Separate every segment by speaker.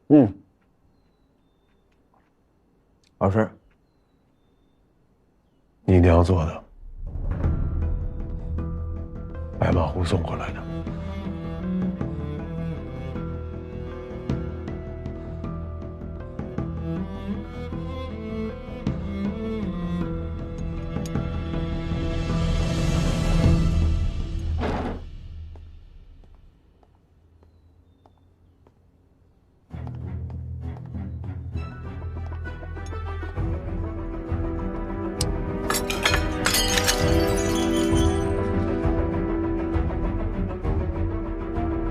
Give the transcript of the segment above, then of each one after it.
Speaker 1: 嗯，老师，
Speaker 2: 你娘做的，白马湖送过来的。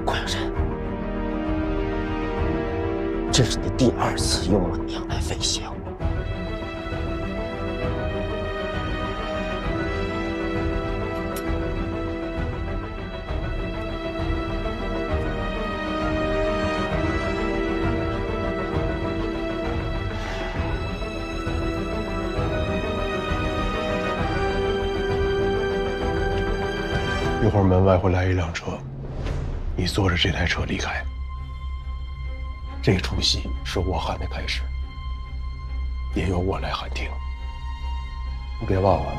Speaker 1: 关阳山，这是你第2次用我娘来威胁我。
Speaker 2: 一会儿门外会来一辆车，你坐着这台车离开。这出戏是我喊的开始，也由我来喊停。你别忘了，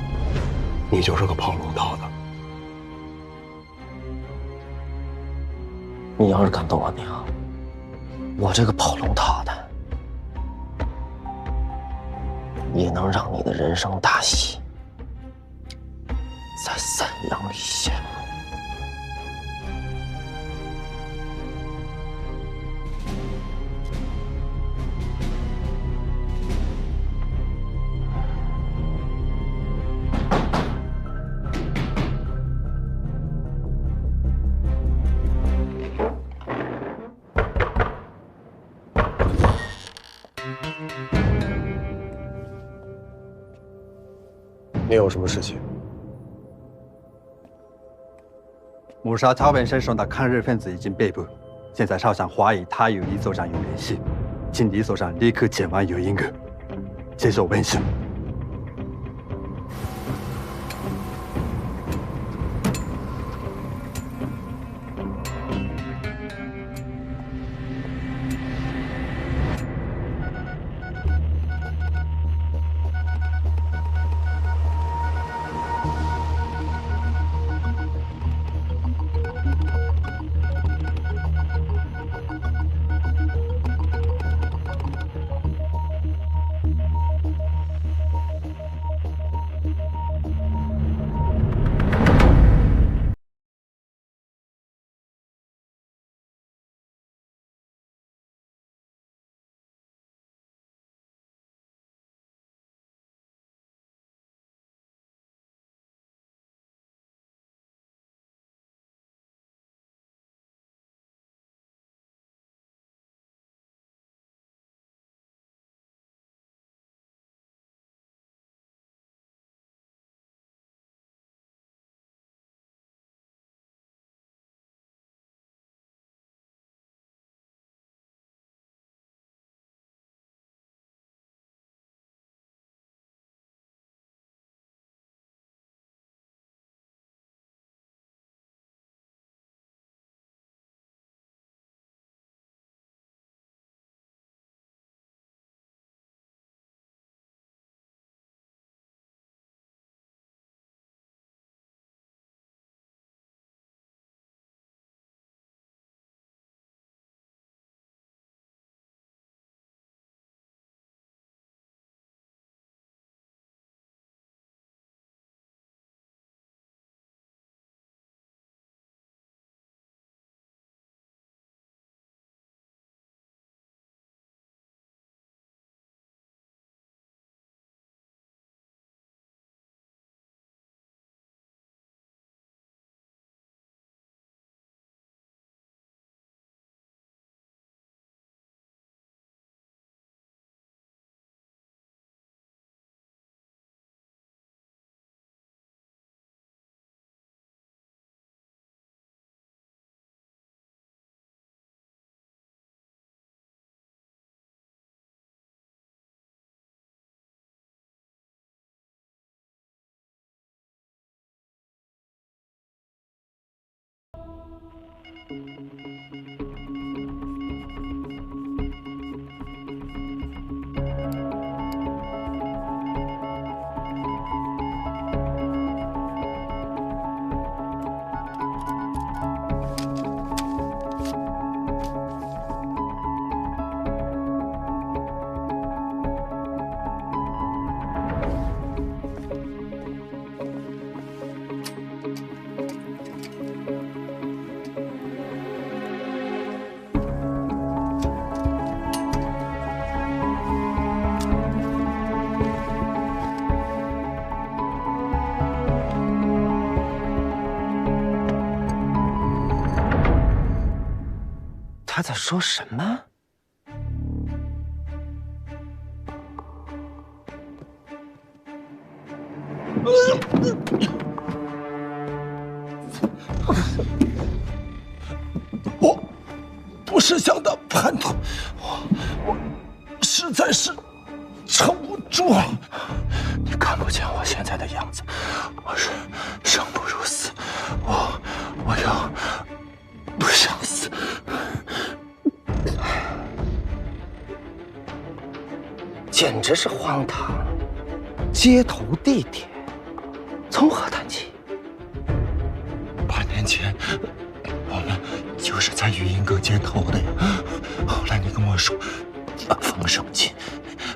Speaker 2: 你就是个跑龙套的。
Speaker 1: 你要是敢动我娘，我这个跑龙套的，也能让你的人生大戏在3阳里谢幕。
Speaker 2: 你有什么事情？
Speaker 3: 谋杀曹文生上的抗日分子已经被捕，现在少将怀疑他与李所长有联系，请李所长立刻前往有英阁接受问讯。
Speaker 1: 他在说什么？
Speaker 2: 我不是想当叛徒，我实在是撑不住了。你看不见我现在的样子，我是生不如死，我又不想死。
Speaker 1: 简直是荒唐！街头地铁，从何谈起
Speaker 2: 8年前，我们就是在余英阁接头的呀。后来你跟我说，风声紧，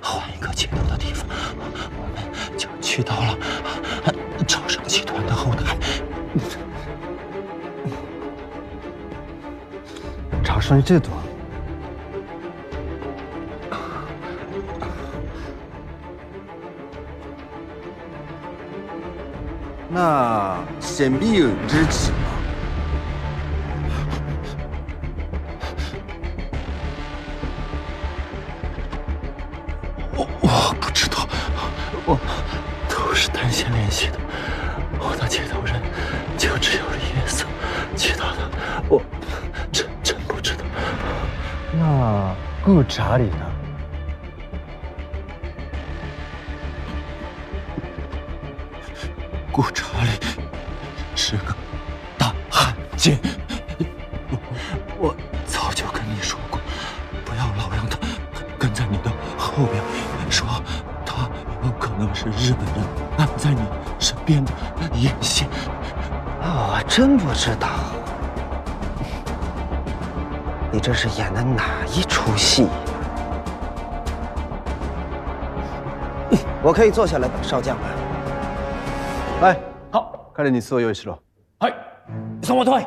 Speaker 2: 换一个接头的地方，我们就去到了超生集团的后台。
Speaker 3: 超生集团？那显必有日期吧？
Speaker 2: 我不知道，我都是单线联系的，我的接头人就只有夜色，其他的我真不知道。
Speaker 3: 那顾查理呢？
Speaker 2: 顾查理是个大汉奸，我早就跟你说过，不要老让他跟在你的后边，说他有可能是日本人安在你身边的眼线。
Speaker 1: 我真不知道，你这是演的哪一出戏？我可以坐下来等少将了。
Speaker 3: 来，好，看来你所有意识了。
Speaker 4: はい、その通り。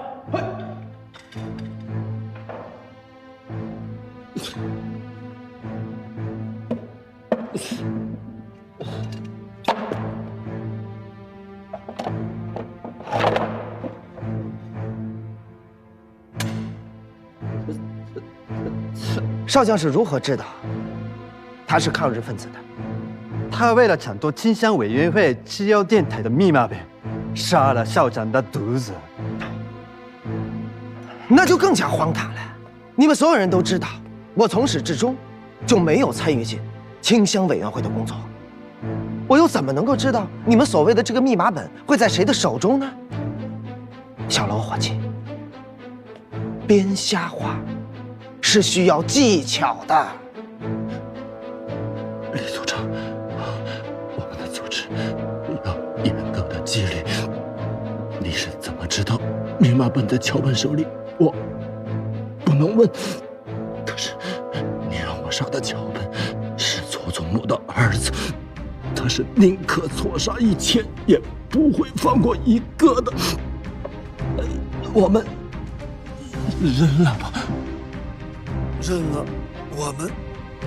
Speaker 1: 少将是如何知道他是抗日分子的？
Speaker 3: 他为了抢夺清乡委员会机要电台的密码本，杀了校长的犊子。
Speaker 1: 那就更加荒唐了。你们所有人都知道，我从始至终就没有参与进清乡委员会的工作，我又怎么能够知道你们所谓的这个密码本会在谁的手中呢？小楼伙计，编瞎话是需要技巧的。
Speaker 2: 李组长，我们的组织要严格的纪律。你是怎么知道密码本的桥本手里？我不能问。可是你让我杀的桥本是佐佐木的儿子，他是宁可错杀1000，也不会放过一个的。我们认了吧？
Speaker 5: 认了，我们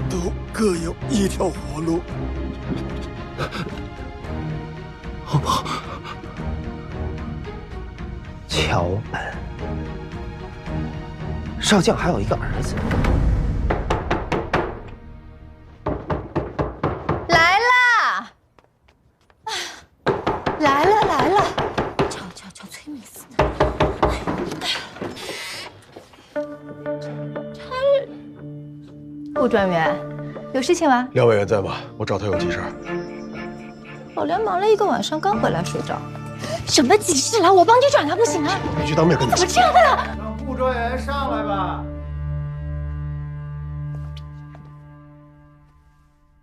Speaker 5: 都各有一条活路，
Speaker 2: 好不好？
Speaker 1: 桥本，少将还有一个儿子。
Speaker 6: 来啦！来了来了，瞧，催你死呢！顾专员，有事情吗？
Speaker 2: 廖委员在吗？我找他有急事。
Speaker 6: 老梁忙了一个晚上，刚回来睡着。什么急事啦？我帮你转达不行啊！
Speaker 2: 必须当面跟你说。
Speaker 6: 怎么这样的啦？
Speaker 3: 让顾专员上来吧。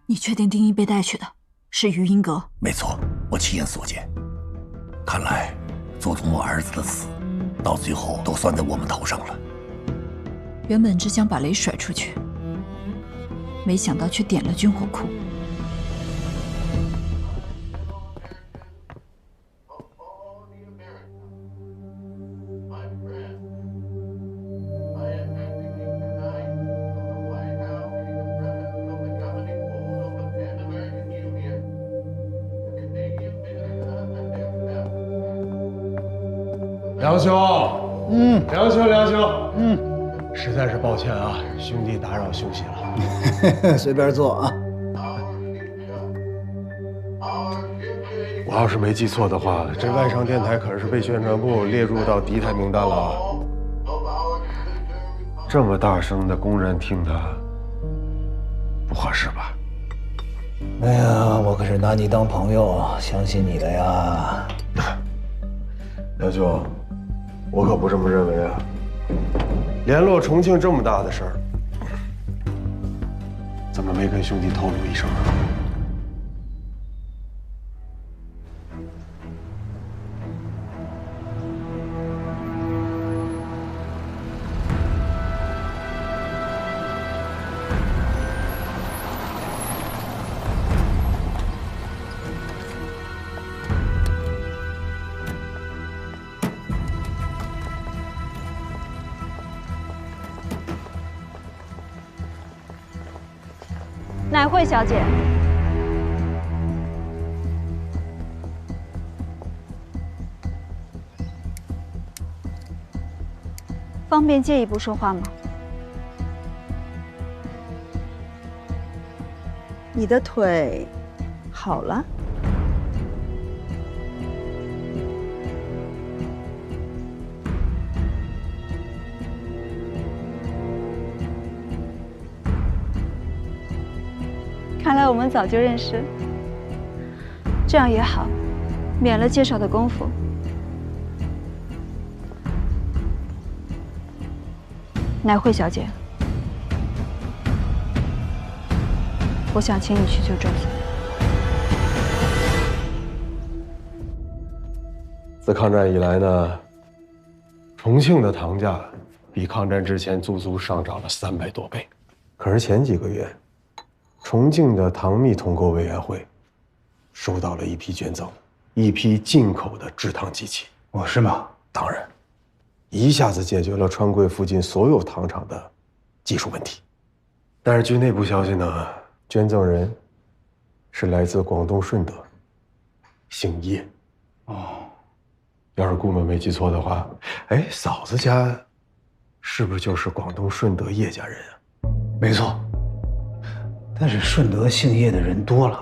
Speaker 7: 你确定丁一被带去的是余英阁？
Speaker 4: 没错，我亲眼所见。看来佐佐木儿子的死，到最后都算在我们头上了。
Speaker 7: 原本只想把雷甩出去，没想到却点了军火库。
Speaker 2: 梁兄，梁兄，实在是抱歉啊，兄弟打扰休息了。
Speaker 8: 随便坐啊。
Speaker 2: 我要是没记错的话，这外商电台可是被宣传部列入到敌台名单了啊！这么大声的公然听他，不合适吧？
Speaker 8: 哎呀，我可是拿你当朋友，相信你的呀。
Speaker 2: 梁兄，我可不这么认为啊！联络重庆这么大的事儿，怎么没跟兄弟透露一声啊？
Speaker 9: 乃慧小姐，方便借一步说话吗？你的腿好了？看来我们早就认识，这样也好，免了介绍的功夫。乃慧小姐，我想请你去救周子。
Speaker 2: 自抗战以来呢，重庆的糖价比抗战之前足足上涨了300多倍。可是前几个月，重庆的糖蜜统购委员会收到了一批捐赠，一批进口的制糖机器。
Speaker 8: 哦，是吗？
Speaker 2: 当然，一下子解决了川贵附近所有糖厂的技术问题。但是据内部消息呢，捐赠人是来自广东顺德，姓叶。
Speaker 8: 哦，
Speaker 2: 要是顾们没记错的话，哎，嫂子家是不是就是广东顺德叶家人啊？
Speaker 8: 没错。但是顺德姓叶的人多了，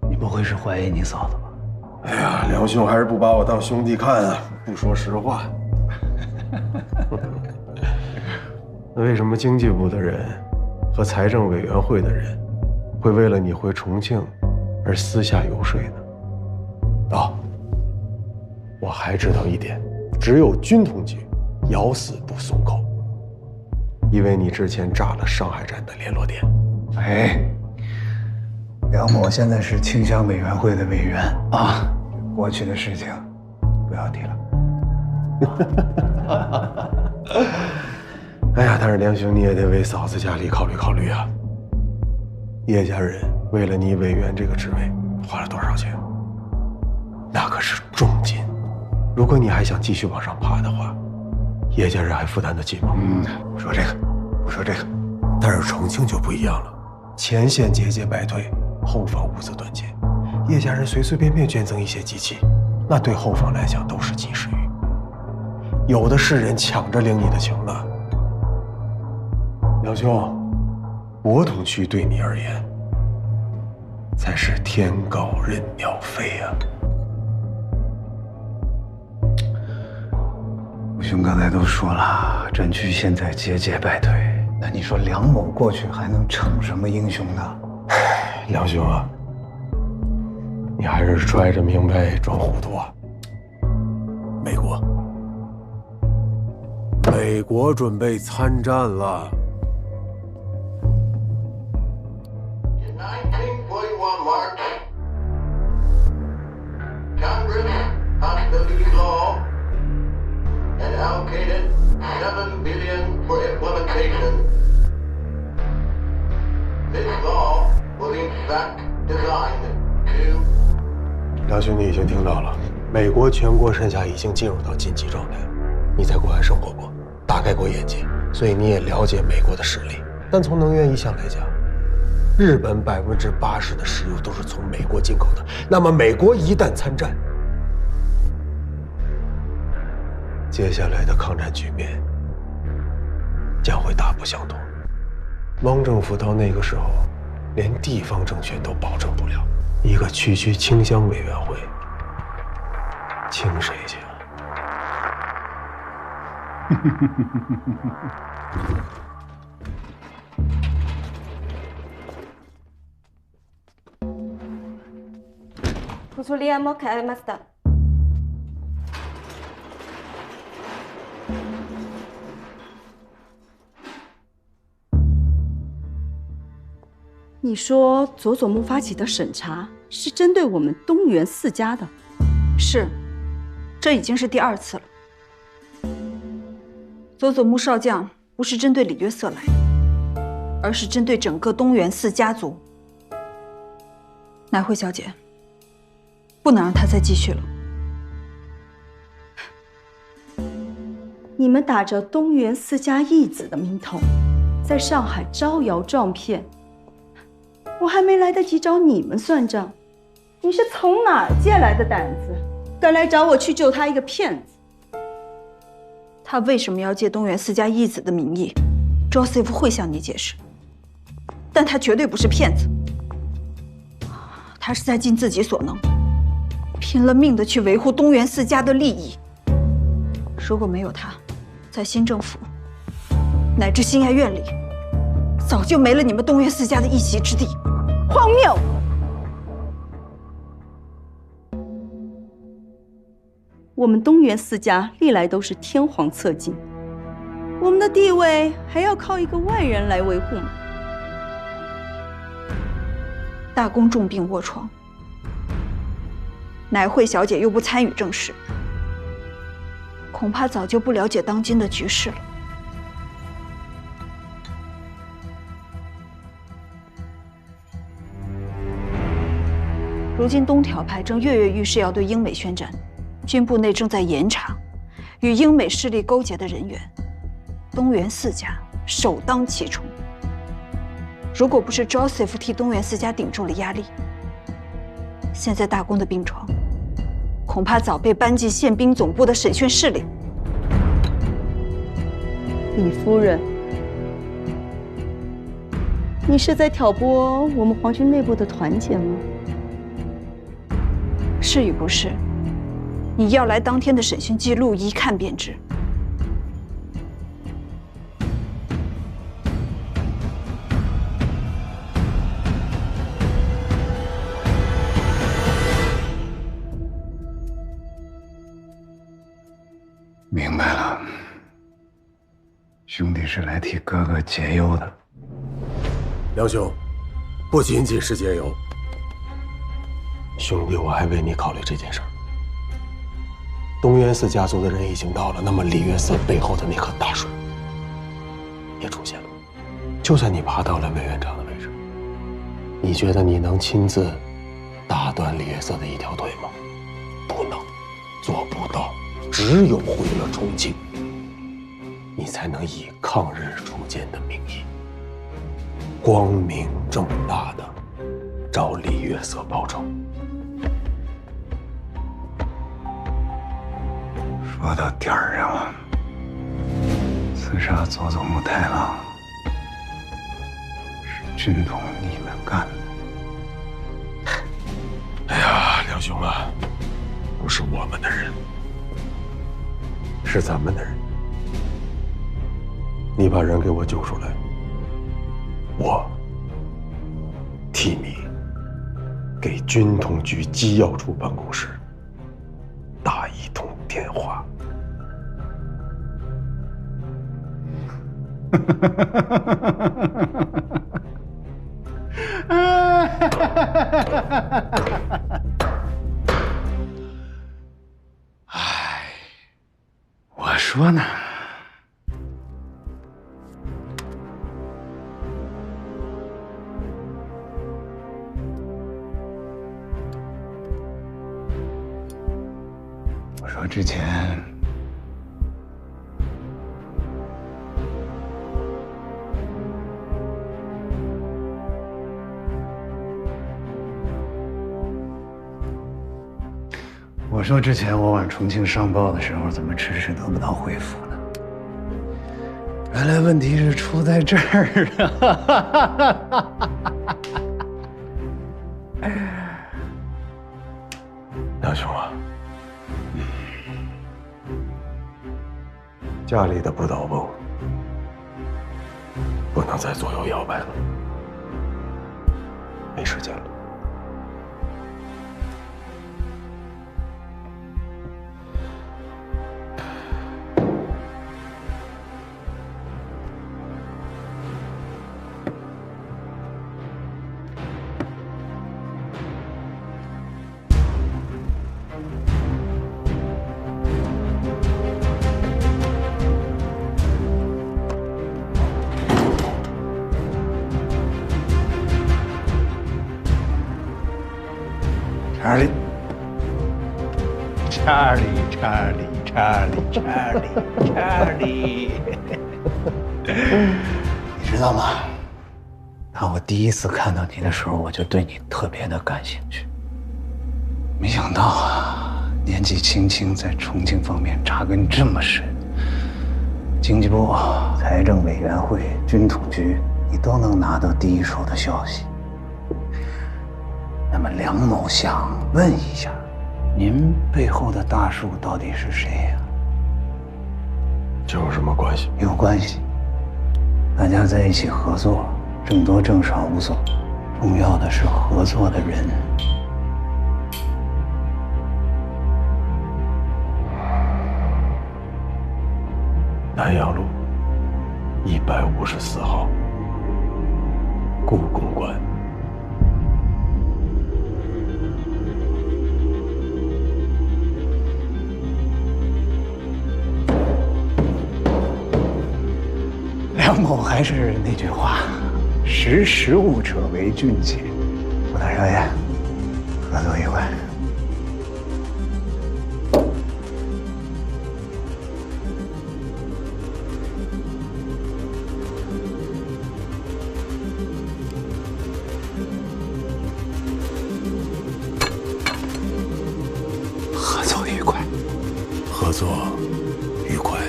Speaker 8: 你不会是怀疑你嫂子吧？
Speaker 2: 哎呀，梁兄还是不把我当兄弟看啊，不说实话。那为什么经济部的人和财政委员会的人会为了你回重庆而私下游说呢？啊，我还知道一点，只有军统局咬死不松口，因为你之前炸了上海站的联络点。
Speaker 8: 哎，梁某现在是庆乡委员会的委员啊，过去的事情不要提了。
Speaker 2: 哎呀，但是梁兄你也得为嫂子家里考虑考虑啊。叶家人为了你委员这个职位花了多少钱？那可是重金。如果你还想继续往上爬的话，叶家人还负担得起吗？
Speaker 8: 不说这个，不说这个。
Speaker 2: 但是重庆就不一样了，前线节节败退，后方物资断欠，叶家人随随便便捐赠一些机器，那对后方来讲都是及时雨。有的是人抢着领你的情呢。梁兄，博通区对你而言才是天高任鸟飞啊。
Speaker 8: 吴兄刚才都说了，战区现在节节败退，那你说梁某过去还能逞什么英雄呢？
Speaker 2: 梁兄啊，你还是揣着明白装糊涂啊。美国准备参战了。
Speaker 10: In 1941 March, Congress passed the peace law and allocated $7 billion for implementation. This law was in fact designed to.
Speaker 2: 梁兄，你已经听到了，美国全国上下已经进入到紧急状态。你在国外生活过，大概过眼界，所以你也了解美国的实力。但从能源一项来讲，日本80%的石油都是从美国进口的。那么美国一旦参战，接下来的抗战局面将会大不相同。汪政府到那个时候，连地方政权都保证不了，一个区区清乡委员会，清谁去啊？
Speaker 11: こちらも変えました。
Speaker 12: 你说佐佐木发起的审查是针对我们东原4家的？
Speaker 9: 是，这已经是第2次了。佐佐木少将不是针对李约瑟来的，而是针对整个东原4家族。乃惠小姐，不能让他再继续了。
Speaker 12: 你们打着东原4家义子的名头，在上海招摇撞骗。我还没来得及找你们算账，你是从哪儿借来的胆子，敢来找我去救他一个骗子？
Speaker 9: 他为什么要借东原4家义子的名义 ，Joseph 会向你解释，但他绝对不是骗子，他是在尽自己所能，拼了命的去维护东原4家的利益。如果没有他，在新政府乃至新爱院里，早就没了你们东原4家的一席之地。荒谬！
Speaker 12: 我们东原4家历来都是天皇侧进，我们的地位还要靠一个外人来维护吗？
Speaker 9: 大公重病卧床，乃惠小姐又不参与政事，恐怕早就不了解当今的局势了。如今东条派正跃跃欲试要对英美宣战，军部内正在严查与英美势力勾结的人员，东原4家首当其冲。如果不是 Joseph 替东原4家顶住了压力，现在大公的病床恐怕早被搬进宪兵总部的审讯室里。
Speaker 12: 李夫人，你是在挑拨我们皇军内部的团结吗？
Speaker 9: 是与不是，你要来当天的审讯记录一看便知。
Speaker 8: 明白了，兄弟是来替哥哥解忧的。
Speaker 2: 梁兄，不仅仅是解忧。兄弟，我还为你考虑这件事儿。东原4家族的人已经到了，那么李约瑟背后的那棵大树也出现了。就算你爬到了委员长的位置，你觉得你能亲自打断李约瑟的一条腿吗？不能，做不到。只有回了重庆，你才能以抗日铸剑的名义，光明正大的找李约瑟报仇。
Speaker 8: 说到点儿上了，刺杀佐佐木太郎是军统你们干的。
Speaker 2: 哎呀，梁兄啊，不是我们的人，是咱们的人。你把人给我救出来，我替你给军统局机要处办公室打一通电话。
Speaker 8: 哎，我说呢，我说之前我往重庆上报的时候，怎么迟迟得不到回复呢？原来问题是出在这儿啊！
Speaker 2: 梁兄啊，家里的不倒翁不能再左右摇摆了，没时间了。
Speaker 8: 查理，你知道吗？当我第一次看到你的时候，我就对你特别的感兴趣。没想到啊，年纪轻轻在重庆方面扎根这么深，经济部、财政委员会、军统局，你都能拿到第一手的消息。那么梁某想问一下，您背后的大树到底是谁呀？
Speaker 2: 这有什么关系？
Speaker 8: 有关系，大家在一起合作，挣多挣少无所谓，重要的是合作的人。
Speaker 2: 南阳路154号，故宫馆。
Speaker 8: 梁某还是那句话，识时务者为俊杰。吴大少爷，合作愉快。合作愉快。
Speaker 2: 合作愉快。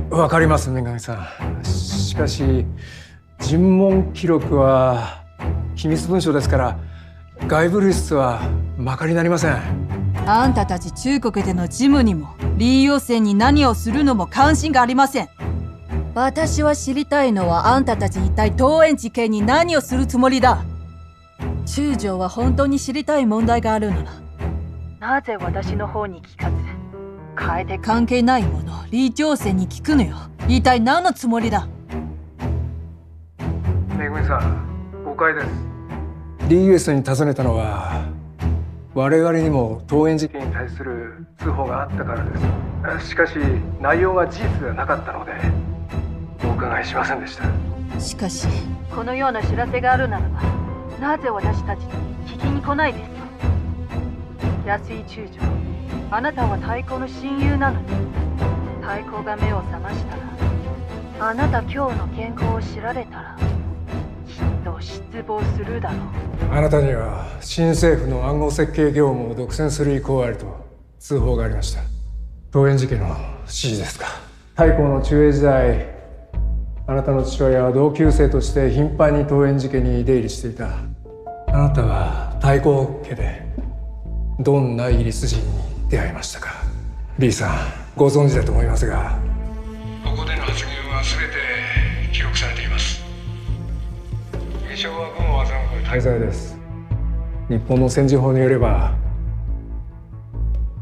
Speaker 11: わかります、メガネさん。しかし尋問記録は機密文書ですから、外部流出はまかりなりません。
Speaker 13: あんたたち中国での事務にも李陽生に何をするのも関心がありません。私は知りたいのは、あんたたち一体桃園事件に何をするつもりだ。中将は本当に知りたい問題があるなら、なぜ私の方に聞かず、変えて関係ないものを李陽生に聞くのよ。一体何のつもりだ。
Speaker 11: めぐみさん、誤解です。李陽生に尋ねたのは、我々にも桃園事件に対する通報があったからです。しかし内容が事実ではなかったのでお伺いしませんでした。
Speaker 13: しかしこのような知らせがあるならば、なぜ私たちに聞きに来ないですか。安井中将、あなたは太閤の親友なのに、太閤が目を覚ましたら、あなた今日の健康を知られたらきっと失望するだろう。
Speaker 11: あなたには新政府の暗号設計業務を独占する意向があると通報がありました。桃園事件の指示ですか。太閤の中英時代、あなたの父親は同級生として頻繁に桃園事件に出入りしていた。あなたは太閤家でどんなイギリス人に出会いましたか。リーさん、ご存知だと思いますが、ここでの発言は全て記録されています。継承は軍を欺く大罪です。日本の戦時法によれば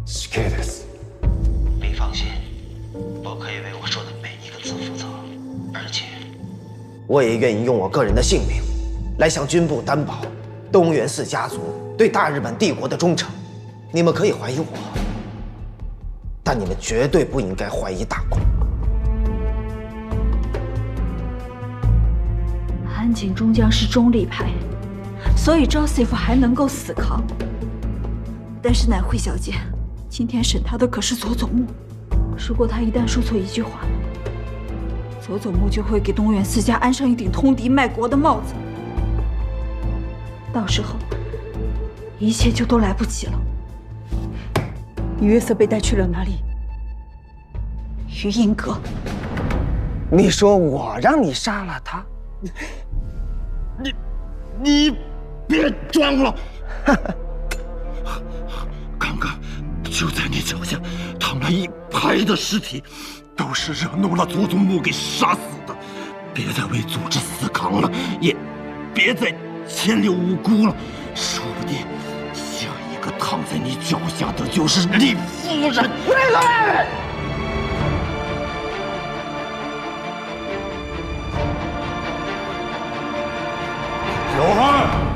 Speaker 11: 死刑です。
Speaker 14: 你放心，我可以为我说的每一个字负责，而且
Speaker 1: 我也愿意用我个人的性命来向军部担保东元寺家族对大日本帝国的忠诚。你们可以怀疑我，但你们绝对不应该怀疑大公。
Speaker 9: 安井终将是中立派，所以Joseph还能够死扛。但是乃惠小姐，今天审他的可是佐佐木，如果他一旦说错一句话，佐佐木就会给东元寺家安上一顶通敌卖国的帽子。到时候一切就都来不及了。于月色被带去了哪里？于英阁。
Speaker 1: 你说我让你杀了他？
Speaker 4: 你别装了！刚刚就在你脚下躺了一排的尸体，都是惹怒了佐佐木给杀死的。别再为组织死扛了，也别再牵连无辜了。说不定下一个躺在你脚下的就是你夫人。
Speaker 1: 闭嘴！
Speaker 11: 老汉。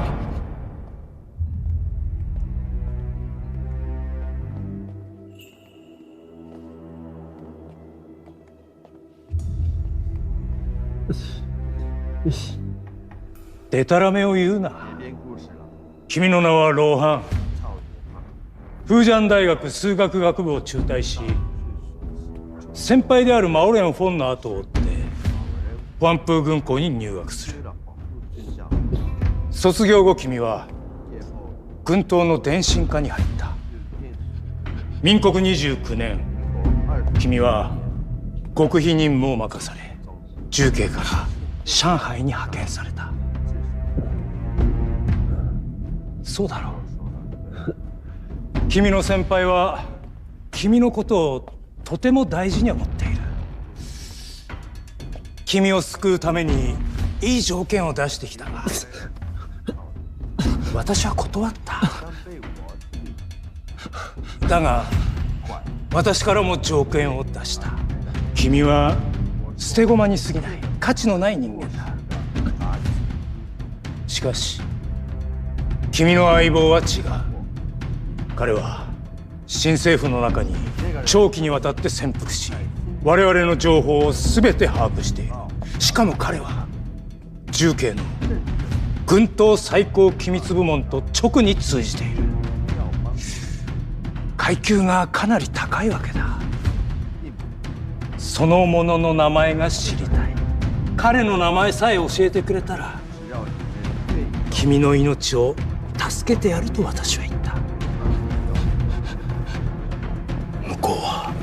Speaker 15: でたらめを言うな。君の名はローハン。フージャン大学数学学部を中退し、先輩であるマオレン・フォンの後を追ってファンプー軍校に入学する。卒業後君は軍刀の電信科に入った。民国29年君は極秘任務を任され、重慶から上海に派遣された。そうだろう。君の先輩は君のことをとても大事に思っている。君を救うためにいい条件を出してきたが私は断った。だが私からも条件を出した。君は捨て駒に過ぎない、価値のない人間だ。しかし君の相棒は違う。彼は新政府の中に長期にわたって潜伏し、我々の情報を全て把握している。しかも彼は重慶の軍刀最高機密部門と直に通じている。階級がかなり高いわけだ。その者の名前が知りたい。彼の名前さえ教えてくれたら君の命を助けてやると私は言った。向こうは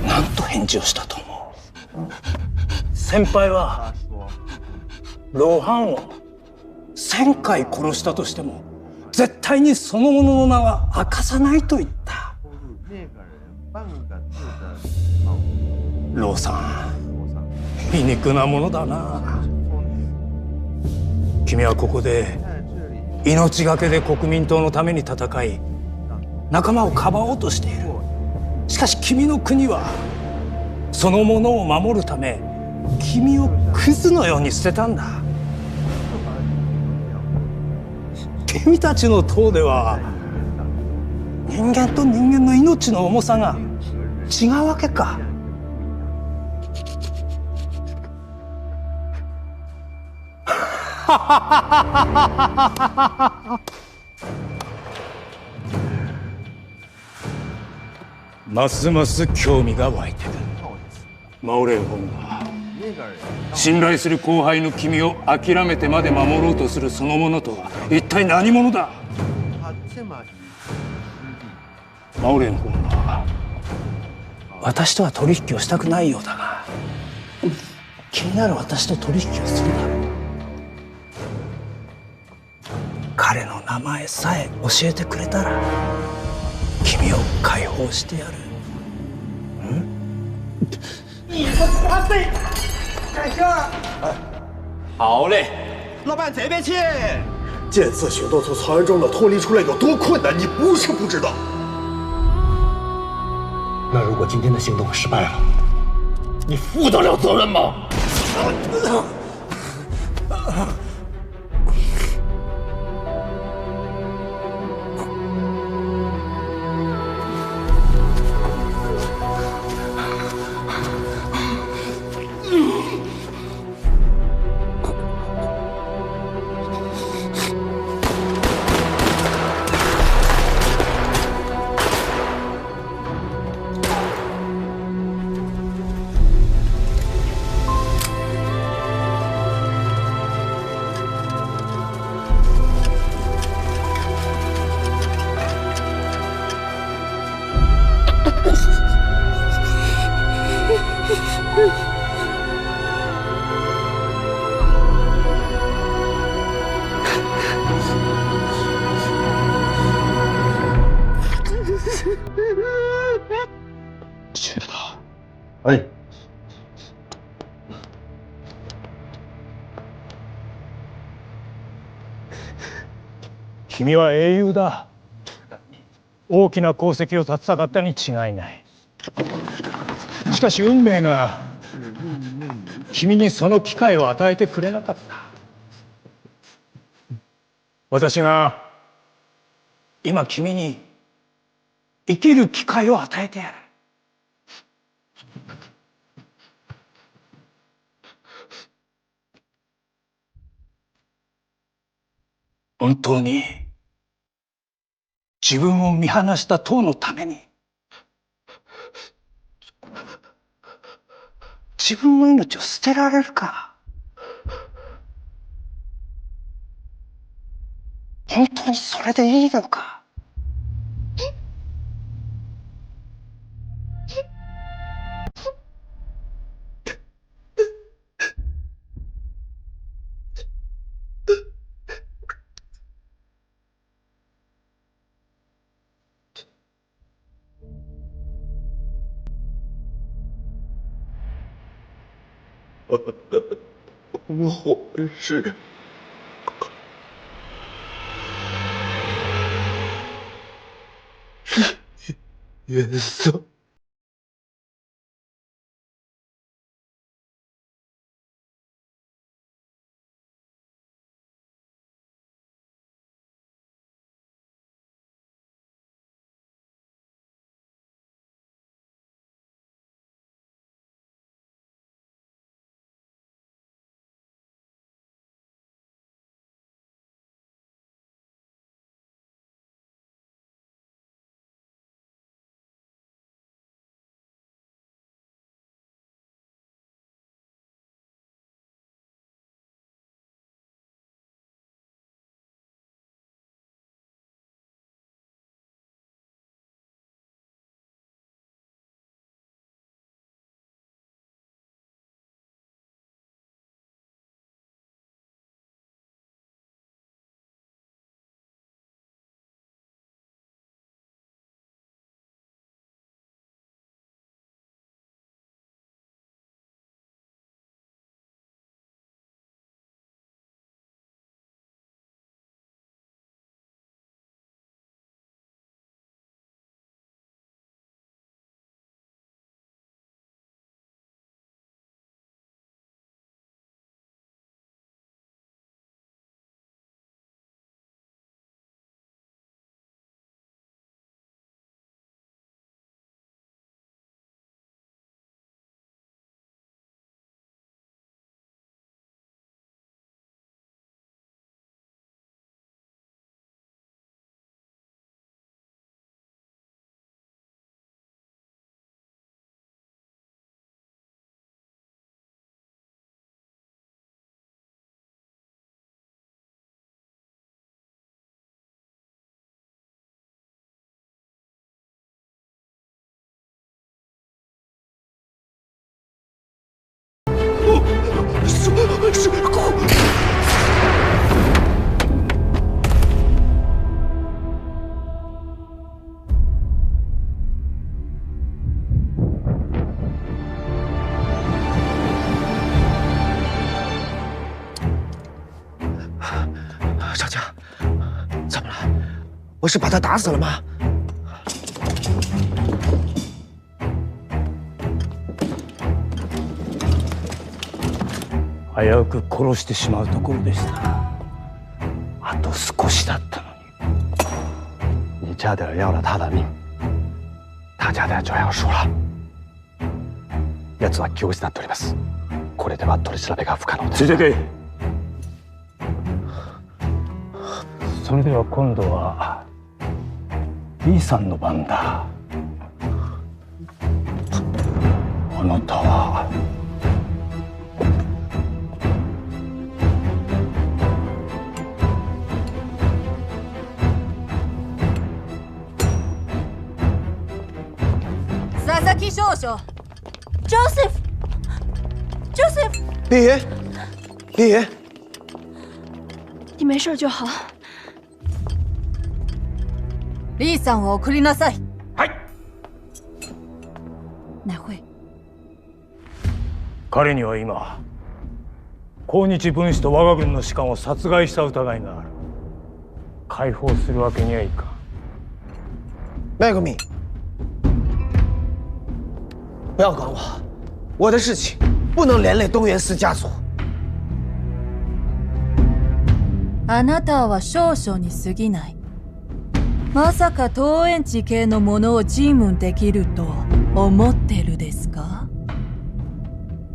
Speaker 15: 何と返事をしたと思う？先輩はローハンを1000回殺したとしても絶対にその者の名は明かさないと言った。ローさん、皮肉なものだな。君はここで命がけで国民党のために戦い、仲間をかばおうとしている。しかし君の国はそのものを守るため君をクズのように捨てたんだ。君たちの党では人間と人間の命の重さが違うわけか。ますます興味が湧いてる。マオレン本が信頼する後輩の君を諦めてまで守ろうとするそのものとは一体何者だ。マオレン本は私とは取引をしたくないようだが、気になる私と取引をするだろう。彼の名前さえ教えてくれたら君を解放してやる。
Speaker 1: 你个杂碎！改姓。
Speaker 2: 好嘞，
Speaker 1: 老板这边请。
Speaker 2: 见次行动从曹元中那脱离出来有多困难，你不是不知道。那如果今天的行动失败了，你负得了责任吗？去吧。
Speaker 3: はい。
Speaker 15: 君は英雄だ。大きな功績を立てたかったに違いない。しかし運命が君にその機会を与えてくれなかった。私が今君に生きる機会を与えてやる。本当に自分を見放した党のために自分の命を捨てられるか。本当にそれでいいのか。
Speaker 4: 我是约瑟。是狗。
Speaker 1: 小江，怎么了？我是把他打死了吗？
Speaker 15: 危うく殺してしまうところでした。あと少しだったのに。
Speaker 3: 你差点要了他的命，他差点就要输了。奴は気を失っております。これでは取り調べが不可能です。
Speaker 15: ついてけ。それでは今度は B さんの番だ。あなたは
Speaker 13: 佐々木少将。Joseph。Joseph。
Speaker 1: 李爷，李爷，
Speaker 6: 你没事就好。
Speaker 13: リーさんを送りなさい。
Speaker 15: はい。
Speaker 13: 乃慧。
Speaker 15: 彼には今、抗日分子と我が軍の士官を殺害した疑いがある。解放するわけにはいかん。
Speaker 1: 麦克敏，不要管我，我的事情不能连累东元寺家族。
Speaker 13: あなたは少々に過ぎない。まさか東園地系のものを尋問できると思ってるですか？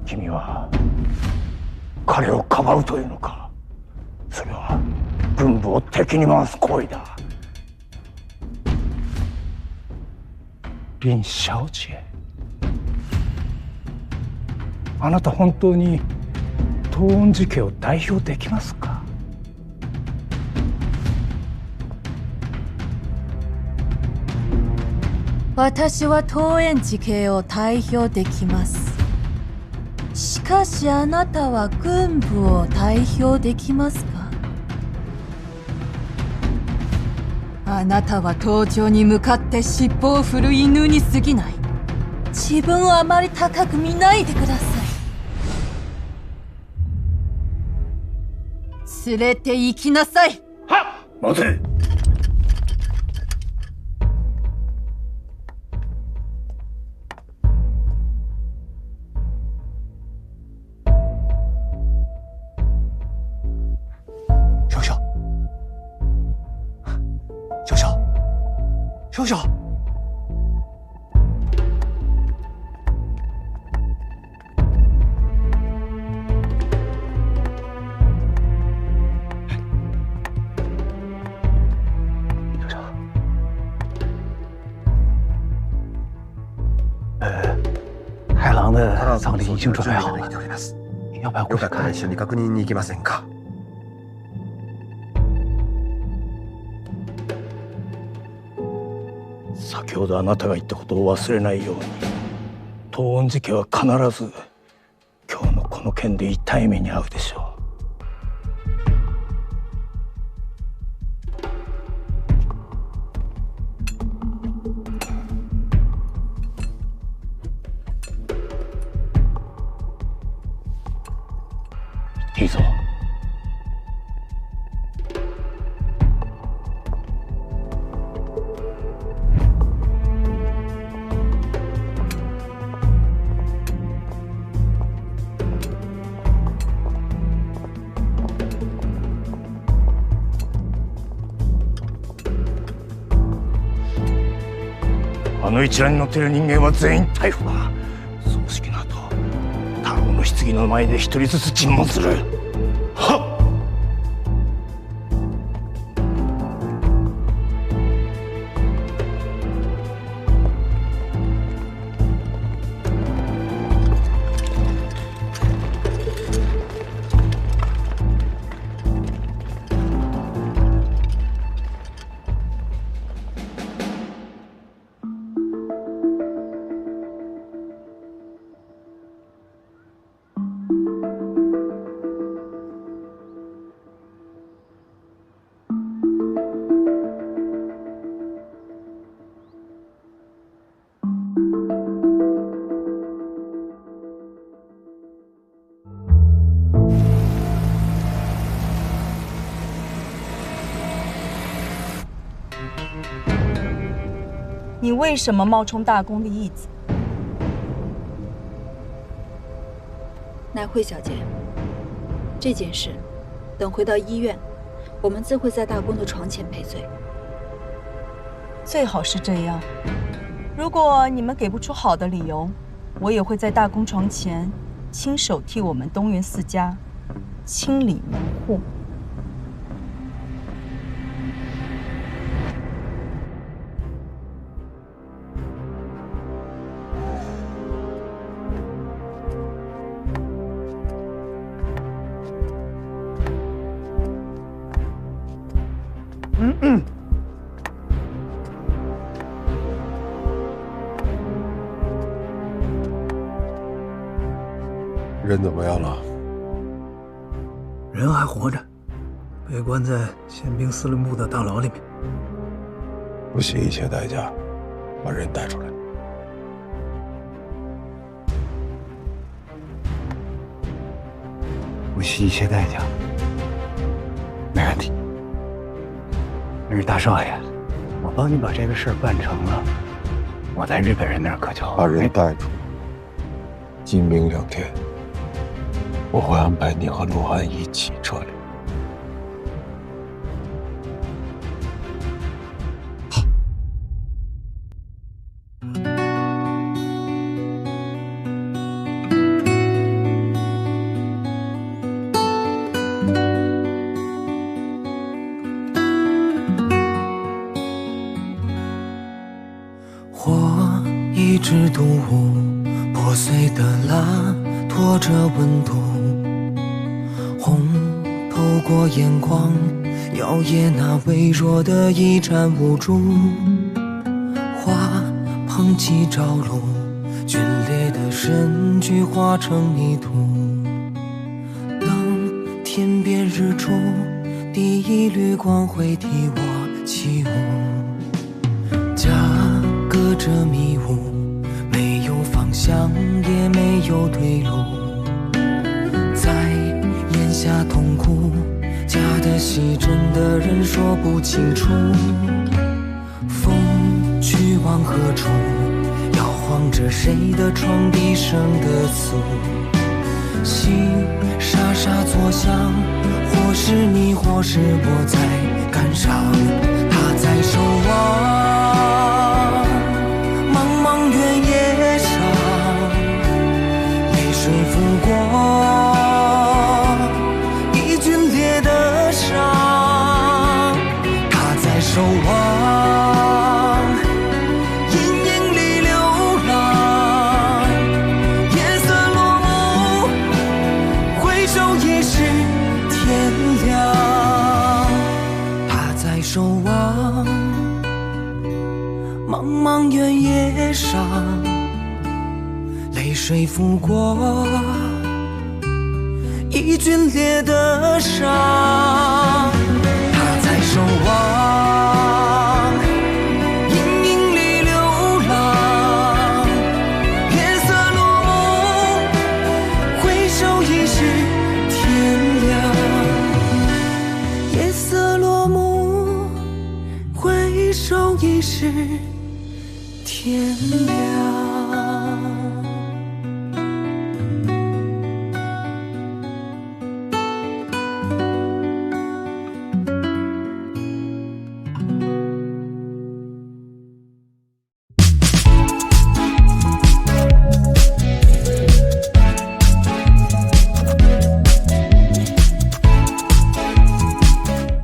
Speaker 15: 君は彼をかばうというのか。それは軍部を敵に回す行為だ。林小姐、あなた本当に東園寺家を代表できますか？
Speaker 13: 私は東園地系を代表できます。しかしあなたは軍部を代表できますか？あなたは東京に向かって尻尾を振る犬に過ぎない。自分をあまり高く見ないでください。連れて行きなさい。
Speaker 15: はっ、待て。
Speaker 1: 少々。
Speaker 8: 海狼的葬礼已经准备好了，要不要过去看一下？
Speaker 3: 一緒に確認に行きませんか？
Speaker 15: 先ほどあなたが言ったことを忘れないように、東園寺家は必ず今日のこの件で痛い目に遭うでしょう。いいぞ。あの一覧に載っている人間は全員逮捕だ。葬式の後、太郎の棺の前で一人ずつ尋問する。はっ。
Speaker 9: 你为什么冒充大公的义子？
Speaker 7: 乃慧小姐，这件事等回到医院，我们自会在大公的床前赔罪。
Speaker 9: 最好是这样。如果你们给不出好的理由，我也会在大公床前亲手替我们东园四家清理门户。
Speaker 2: 人怎么样了？
Speaker 8: 人还活着，被关在宪兵司令部的大牢里面。
Speaker 2: 不惜一切代价把人带出来。
Speaker 8: 不惜一切代价，没问题。那是大少爷，我帮你把这个事儿办成了，我在日本人那儿可就
Speaker 2: 把人带出来。今明两天，我会安排你和陆安一起撤离。
Speaker 16: 一只动物，破碎的蜡拖着温度，红透过眼眶，摇曳那微弱的一盏无助。花捧起朝露，皲裂的身躯化成泥土。等天边日出，第一缕光会替我起舞。家隔着迷雾，没有方向，也没有退路。在眼下痛苦，假的戏真的人说不清楚。风去往何处，摇晃着谁的床，低声的诉。心沙沙作响，或是你，或是我在感伤。他在守望茫茫原野上，泪水拂过已皲裂的伤。他在守望阴影里流浪，夜色落幕，回首已是天亮。他在守望茫茫原野上，泪水拂过已皲裂的伤。他在守望阴影里流浪，夜色落幕，回首已是天亮。夜色落幕，回首已是天亮。